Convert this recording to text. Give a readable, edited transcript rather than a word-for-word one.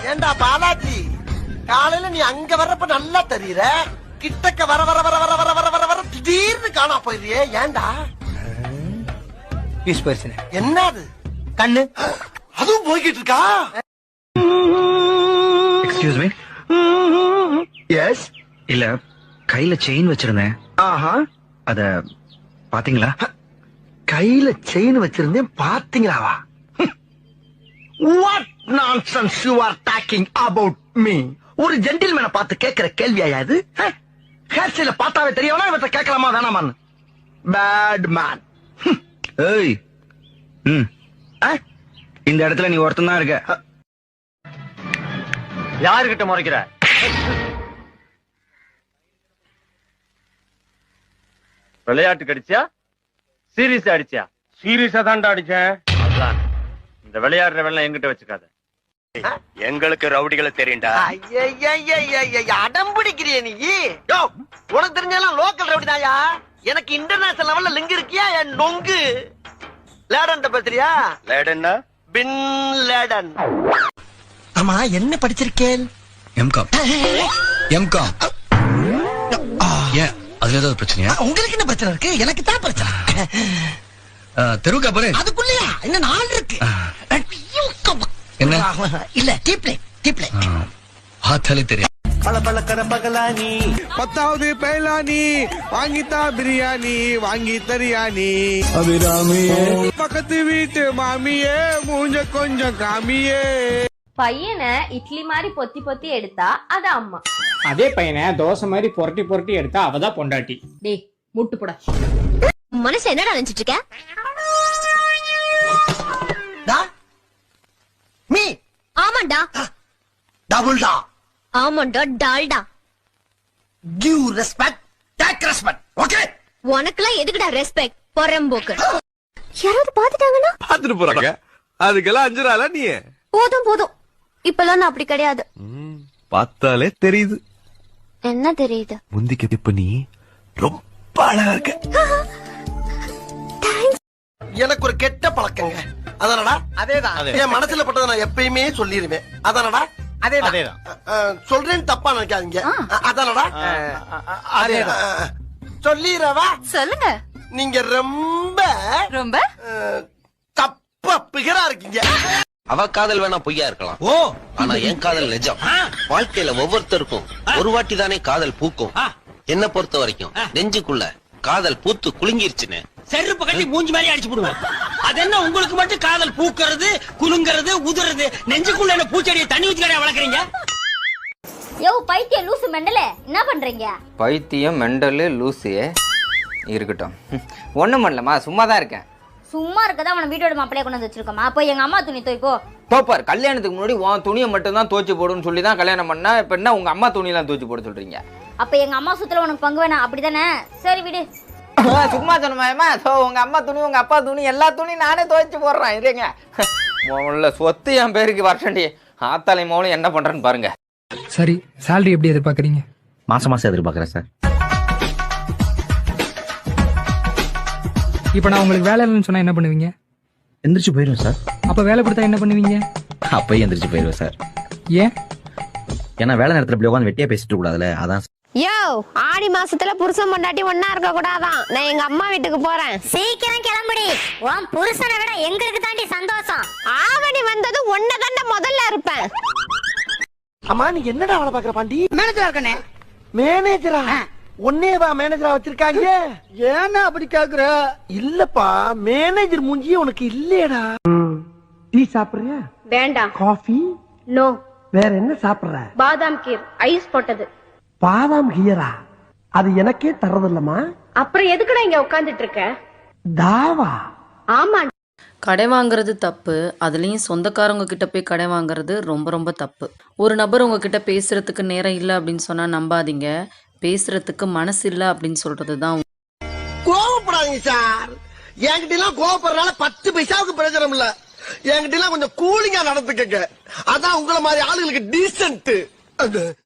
ஏண்டா பாலாஜி, காலையில நீ அங்க வர்றப்ப நல்லா தெரியற, கிட்டக்க வர வர வர வர வர வர வர வர திடீர்னு காணா போயிடுறியே, ஏண்டா? என்னது கண்ணு அதுவும் போய்கிட்டு இருக்கா? Excuse me. எஸ். இல்ல, கையில செயின் வச்சிருந்தேன். ஆஹா, அத பாத்தீங்களா? கையில செயின் வச்சிருந்தேன் பாத்தீங்களாவா? What nonsense you are talking about me? ஒரு ஜென்டில்மேனை பார்த்து கேட்கிற கேள்வியா இது? ஹேர் ஸ்டைல பார்த்தாவே தெரியவனா இவற்றை கேட்கலாமா வேணாமான்னு? Bad man. ஏய், இந்த இடத்துல நீ ஒருத்தன் தான் இருக்க. யாருகிட்ட முறைக்கிற? விளையாட்டு கடிச்சியா, சீரியஸா அடிச்சியா? சீரியஸா தான்டா அடிச்சேன். இந்த விளையாடுற வெள்ளம் எங்கிட்ட வச்சுக்காத. எங்களுக்கு ரவுடிகளை தெரியும்டா. அடம் பிடிக்கிறிய நீ? யோ, உனக்கு தெரிஞ்சாலும் லோக்கல் ரவுடி தாயா. எனக்கு இன்டர்நேஷனல் லெவல்ல லிங்க் இருக்கியா என் நொங்கு? லேடன் பேசுறியா? லேடன்னா பின் லேடன். ஆமா, என்ன படிச்சிருக்கேன்? எம்காம். எம்காம். ஏன், அதுல ஏதாவது பிரச்சனையா? உங்களுக்கு என்ன பிரச்சனை இருக்கு? எனக்கு தான் பிரச்சனை. தெருவுக்கா போறே? அதுக்குள்ளயா இன்னும் 4 இருக்கு. என்ன? இல்ல, டீப்ளே டீப்ளே. பார்த்தாலே தெரியும். பளபளக்கற பகலானி 10வது பைலானி வாங்கித்தா பிரியாணி வாங்கி தரியானி அபிராமியே பக்கத்து வீட்டு மாமியே மூஞ்ச கொஞ்சம் காமியே. பையனை இட்லி மாதிரி பொத்தி பொத்தி எடுத்தா அது அம்மா. அதே பையனை தோசை மாதிரி புரட்டி புரட்டி எடுத்தா அவதான் பொண்டாட்டி. டேய் முட்டு போட. மனசு என்னடா நினைச்சிட்டு இருக்க? மீ ஆமாண்டா. டபுள் டா. ஆமாண்டா, Dalda. Give respect, take respect. Okay? உனக்குலாம் எதுக்குடா ரெஸ்பெக்ட்? பொறம்போக்கு. யாராவது பாத்துட்டாங்கன்னா பாத்துட்டு போறாங்க. அதுக்கெல்லாம் 5 நாளா நீ? போதும் போதும். இப்பெல்லாம் நான் அப்படி கிடையாது. பார்த்தாலே தெரியுது. என்ன தெரியுது? முந்திக்கு இப்ப நீ ரொம்ப அழகா இருக்க. எனக்கு ஒரு கெட்ட பழக்கங்க. அதானடா? அதேதான். என் மனசுல பட்டதை நான் எப்பயுமே சொல்லிருவேன். அதானடா? அதேதான். சொல்றேன்னு தப்பா நினைக்காதீங்க. அதானடா? அதேதான். சொல்லிரவா? சொல்லுங்க. நீங்க ரொம்ப ரொம்ப தப்பா பிகரா இருக்கீங்க. அவ காதல் வேணா பொய்யா இருக்கலாம். ஓ, ஆனா என் காதல் நிஜம். வாழ்க்கையில ஒவ்வொருத்தருக்கும் ஒரு வாட்டி தானே காதல் பூக்கும். என்ன பொறுத்த வரைக்கும் நெஞ்சுக்குள்ள காதல் பூத்து குலுங்கிருச்சுன்னு செருப்பு கட்டி மூஞ்சி மேலே அடிச்சு போடுவேன். அது என்ன உங்களுக்கு மட்டும் காதல் பூக்கிறது குலுங்கிறது உதுறது? நெஞ்சுக்குள்ள என்ன பூச்செடியை தண்ணி ஊத்தி கடை வளர்க்குறீங்க? யோ பைத்தியம் லூசு மெண்டலே, என்ன பண்றீங்க? பைத்தியம் மெண்டலு லூசு இருக்கட்டும். ஒண்ணும் பண்ணலமா, சும்மா தான் இருக்கேன். சும்மா இருக்கதான் அவனை வீட்டோட மாப்பிளைய கொண்டு வந்து வச்சிருக்கோமா? அப்போ எங்க அம்மா துணி துவைக்கோ. தோப்பார், கல்யாணத்துக்கு முன்னாடி உன் துணியை மட்டும் தான் துவைச்சு போடுன்னு சொல்லி தான் கல்யாணம் பண்ணா. இப்ப என்ன உங்க அம்மா துணியெல்லாம் துவைச்சு போட சொல்றீங்க? அப்ப எங்க அம்மா சுத்துல உனக்கு பங்கு வேணாம், அப்படிதானே? சரி விடு. சும்மா சொன்னமாயமா, உங்க அம்மா துணி உங்க அப்பா துணி எல்லா துணியும் நானே துவைச்சு போடுறேன். இருங்க, முதல்ல சொத்து என் பேருக்கு வருஷண்டி. ஆத்தாலை மோளும் என்ன பண்றேன்னு பாருங்க. சரி, சேலரி எப்படி எதிர்பார்க்கறீங்க? மாசம் மாசம் எதிர்பார்க்கறேன் சார். இப்ப நான் உங்களுக்கு வேலை இல்லைன்னு சொன்னா என்ன பண்ணுவீங்க? எந்திரிச்சு போயிருவேன் சார். அப்ப வேலை கொடுத்தா என்ன பண்ணுவீங்க? அப்பயே எந்திரிச்சு போயிருவேன் சார். ஏன்? ஏன்னா வேலை நேரத்துல இப்படி உட்காந்து வெட்டியா பேசிட்டு கூடாதுல, அதான். யோ, ஆடி மாசத்துல புருஷன் பொண்டாட்டி ஒண்ணா இருக்க கூடாதான். நான் எங்க அம்மா வீட்டுக்கு போறேன். சீக்கிரம் கிளம்புடி. உன் புருஷனை விட எங்களுக்கு தாண்டி சந்தோஷம். ஆவணி வந்தது ஒன்னதாண்ட முதல்ல இருப்பேன். அம்மா, நீ என்னடா வேலை பாக்குற பாண்டி? மேனேஜரா இருக்கனே. மேனேஜரா? ஒன்னேவா மேனேஜரா வச்சிருக்காங்க? ஏன்னா அப்படி கேக்குற? இல்லப்பா, மேனேஜர் மூஞ்சி உனக்கு இல்லையடா. டீ சாப்பிடுறியா? வேண்டாம். காஃபி? நோ. வேற என்ன சாப்பிடுற? பாதாம் கீர் ஐஸ் போட்டது. பாதாம் கீரா? அது எனக்கே தரதில்லமா. அப்புறம் எதுக்குடா இங்க உட்கார்ந்துட்டு இருக்க? தாவா? ஆமா. கடை வாங்குறது தப்பு, அதுலேயும் சொந்தக்காரங்க கிட்ட போய் கடை வாங்குறது ரொம்ப ரொம்ப தப்பு. ஒரு நபர் உங்ககிட்ட பேசுறதுக்கு நேரம் இல்லை அப்படின்னு சொன்னா நம்பாதீங்க. பேசுறதுக்கு மனசு இல்லை அப்படின்னு சொல்றது தான். கோவப்படாதீங்க சார். என்கிட்ட எல்லாம் கோவப்படுறதுனால 10 பைசாவுக்கு பிரயோஜனம் இல்ல. என்கிட்ட எல்லாம் கொஞ்சம் கூலிங்கா நடந்துக்கங்க. அதான் உங்களை மாதிரி ஆளுங்களுக்கு டீசென்ட்.